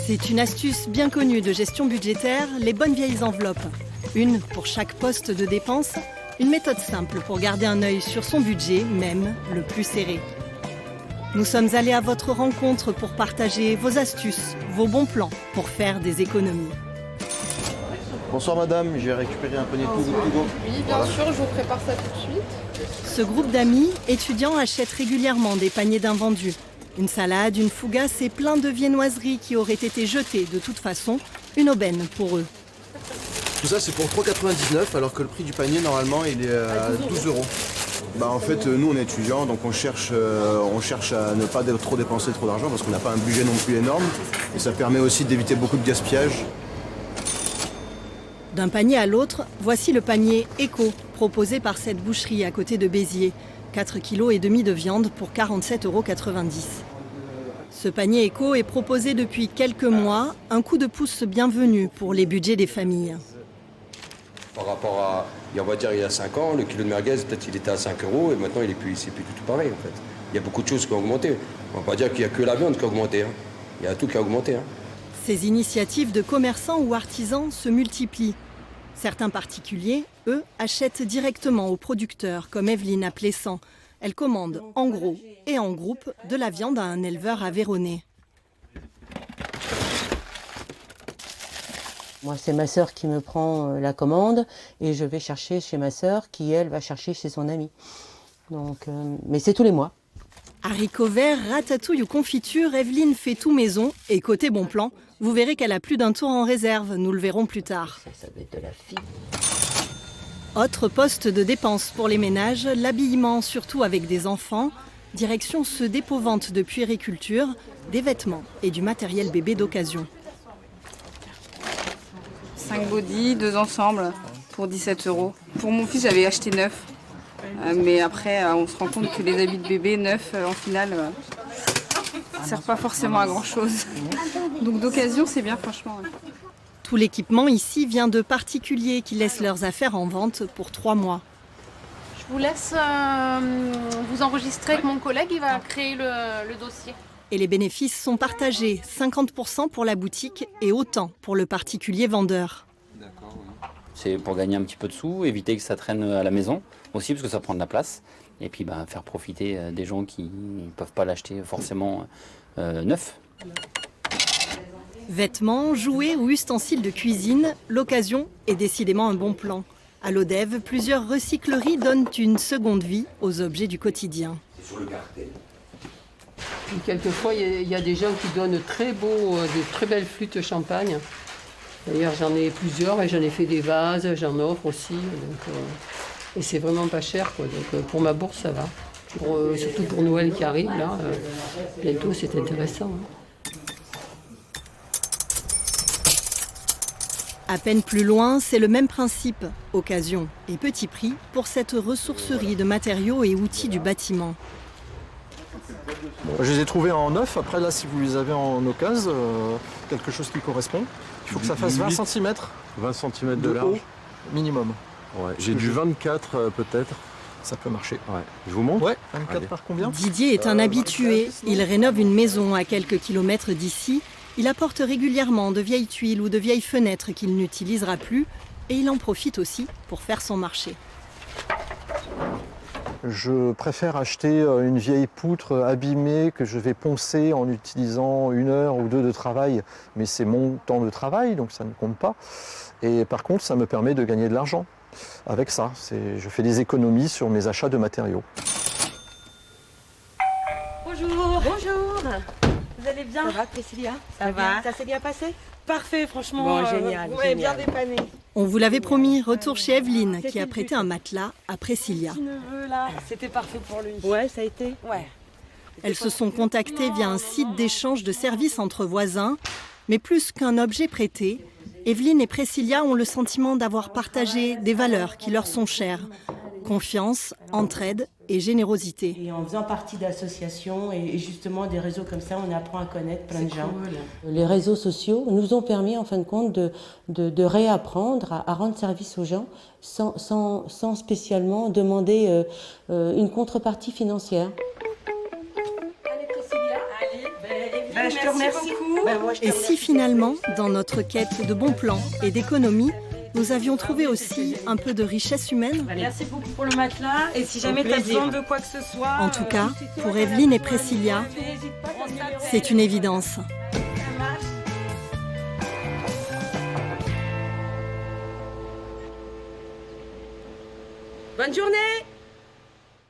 C'est une astuce bien connue de gestion budgétaire, les bonnes vieilles enveloppes. Une pour chaque poste de dépense, une méthode simple pour garder un œil sur son budget, même le plus serré. Nous sommes allés à votre rencontre pour partager vos astuces, vos bons plans pour faire des économies. Bonsoir madame, j'ai récupéré un panier Too Go. Oui, bien sûr, je vous prépare ça tout de suite. Ce groupe d'amis étudiants achète régulièrement des paniers d'invendus. Une salade, une fougasse et plein de viennoiseries qui auraient été jetées de toute façon, une aubaine pour eux. Tout ça c'est pour 3,99 alors que le prix du panier normalement il est à 12 €. En fait nous on est étudiants donc on cherche à ne pas trop dépenser trop d'argent parce qu'on n'a pas un budget non plus énorme et ça permet aussi d'éviter beaucoup de gaspillage. D'un panier à l'autre, voici le panier éco proposé par cette boucherie à côté de Béziers. 4,5 kg de viande pour 47,90 €. Ce panier éco est proposé depuis quelques mois, un coup de pouce bienvenu pour les budgets des familles. Par rapport à, on va dire, il y a 5 ans, le kilo de merguez, peut-être il était à 5 € et maintenant c'est plus du tout pareil en fait. Il y a beaucoup de choses qui ont augmenté. On ne va pas dire qu'il n'y a que la viande qui a augmenté. Il y a tout qui a augmenté. Ces initiatives de commerçants ou artisans se multiplient. Certains particuliers, eux, achètent directement aux producteurs, comme Evelyne à Plessan. Elle commande en gros et en groupe de la viande à un éleveur aveyronnais. Moi, c'est ma sœur qui me prend la commande et je vais chercher chez ma sœur qui, elle, va chercher chez son ami. Donc, mais c'est tous les mois. Haricots verts, ratatouille ou confiture, Evelyne fait tout maison. Et côté bon plan, vous verrez qu'elle a plus d'un tour en réserve. Nous le verrons plus tard. Ça va être de la fibre. Autre poste de dépense pour les ménages, l'habillement, surtout avec des enfants. Direction ce dépôt-vente de puériculture, des vêtements et du matériel bébé d'occasion. 5 bodys, 2 ensembles pour 17 €. Pour mon fils, j'avais acheté 9. Mais après, on se rend compte que les habits de bébé neufs, en finale, ne servent pas forcément à grand-chose. Donc d'occasion, c'est bien, franchement. Tout l'équipement ici vient de particuliers qui laissent leurs affaires en vente pour 3 mois. Je vous laisse vous enregistrer avec mon collègue, il va créer le dossier. Et les bénéfices sont partagés, 50% pour la boutique et autant pour le particulier vendeur. C'est pour gagner un petit peu de sous, éviter que ça traîne à la maison aussi parce que ça prend de la place. Et puis faire profiter des gens qui ne peuvent pas l'acheter forcément neuf. Vêtements, jouets ou ustensiles de cuisine, l'occasion est décidément un bon plan. À l'Odève, plusieurs recycleries donnent une seconde vie aux objets du quotidien. Quelquefois, il y a des gens qui donnent de très belles flûtes champagne. D'ailleurs, j'en ai plusieurs et j'en ai fait des vases, j'en offre aussi. Donc, et c'est vraiment pas cher, quoi. Donc, pour ma bourse, ça va. Surtout pour Noël qui arrive, là, bientôt, c'est intéressant. À peine plus loin, c'est le même principe. Occasion et petit prix pour cette ressourcerie de matériaux et outils du bâtiment. Je les ai trouvés en neuf. Après, là, si vous les avez en occasion, quelque chose qui correspond, il faut que ça fasse 20 cm. 20 cm de large. Haut, minimum. Ouais. J'ai du 24 peut-être. Ça peut marcher. Ouais. Je vous montre. Ouais, 24 Allez. Par combien? Didier est un habitué. Il rénove une maison à quelques kilomètres d'ici. Il apporte régulièrement de vieilles tuiles ou de vieilles fenêtres qu'il n'utilisera plus. Et il en profite aussi pour faire son marché. Je préfère acheter une vieille poutre abîmée que je vais poncer en utilisant 1 heure ou 2 de travail. Mais c'est mon temps de travail, donc ça ne compte pas. Et par contre, ça me permet de gagner de l'argent. Avec ça, je fais des économies sur mes achats de matériaux. Bonjour. Bonjour. Vous allez bien? Ça va, Priscilla? Ça va. Ça s'est bien passé? Parfait, franchement. Bon, génial. Vous m'avez bien dépanné. On vous l'avait promis, retour chez Evelyne, qui a prêté un matelas à Priscilla. Petit neveu là, c'était parfait pour lui. Ouais, ça a été? Ouais. Elles se sont contactées via un site d'échange de services entre voisins. Mais plus qu'un objet prêté, Evelyne et Priscilla ont le sentiment d'avoir partagé des valeurs qui leur sont chères. Confiance, entraide et générosité. Et en faisant partie d'associations et justement des réseaux comme ça, on apprend à connaître plein de gens. Cool. Les réseaux sociaux nous ont permis en fin de compte de réapprendre à rendre service aux gens sans spécialement demander une contrepartie financière. Allez Priscilla, allez, je te remercie beaucoup. Et si finalement, dans notre quête de bons plans et d'économie, nous avions trouvé aussi un peu de richesse humaine? Merci beaucoup pour le matelas. Et si jamais tu as besoin de quoi que ce soit... En tout cas, pour Evelyne et Priscilla, c'est une évidence. Bonne journée!